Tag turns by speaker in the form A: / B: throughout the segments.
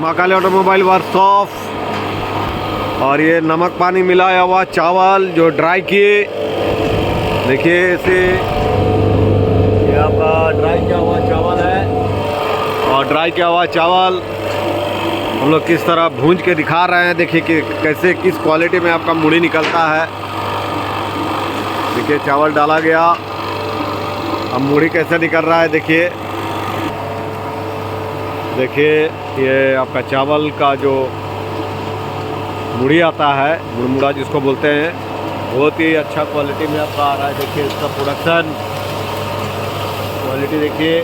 A: Mahakali automobile workshop. और ये नमक पानी मिलाया हुआ चावल जो ड्राई किए, देखिए इसे, ये आपका ड्राई किया हुआ चावल है। और ड्राई किया हुआ चावल हम लोग किस तरह भूंज के दिखा रहे हैं। देखिए कि कैसे किस क्वालिटी में आपका मुड़ी निकलता है। देखिए चावल डाला गया, अब मुड़ी कैसे निकल रहा है। देखिए देखिए ये आपका चावल का जो मुड़ी आता है, मुड़मुड़ा जिसको बोलते हैं, बहुत ही अच्छा क्वालिटी में आपका आ रहा है। देखिए इसका प्रोडक्शन क्वालिटी देखिए,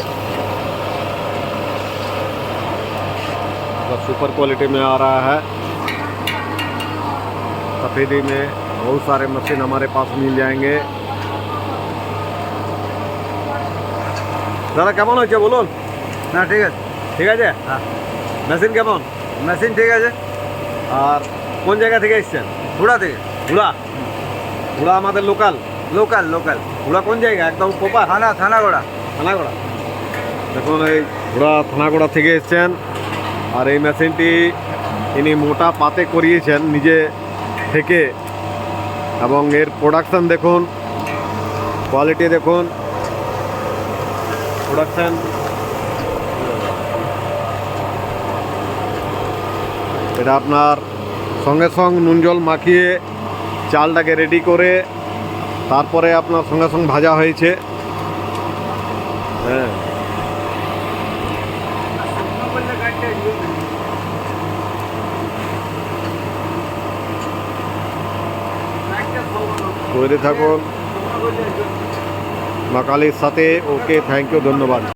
A: सुपर क्वालिटी में आ रहा है। सफ़ेदी में बहुत सारे मशीन हमारे पास मिल जाएंगे। दादा কেমন হয়েছে বলুন?
B: না ঠিক আছে,
A: ঠিক আছে।
B: হ্যাঁ
A: মেশিন কেমন?
B: মেশিন ঠিক আছে।
A: আর কোন জায়গা থেকে এসেছেন?
B: ঘোড়া থেকে।
A: ঘোড়া? ঘোড়া আমাদের লোকাল?
B: Local local.
A: ঘোড়া কোন জায়গা? একদম প্রপার
B: থানাগোড়া।
A: থানাগোড়া। দেখুন এই ঘোড়া থানাগোড়া থেকে এসেছেন। আর এই মেশিনটি ইনি মোটা পাতে করিয়েছেন নিজে থেকে, এবং এর প্রোডাকশান দেখুন, কোয়ালিটি দেখুন, প্রোডাকশান। এটা আপনার সঙ্গে সঙ্গে নুন জল মাখিয়ে চালটাকে রেডি করে তারপরে আপনার সঙ্গে সঙ্গে ভাজা হয়েছে। হ্যাঁ, তৈরি থাকুন মাকালির সাথে। ওকে, থ্যাংক ইউ, ধন্যবাদ।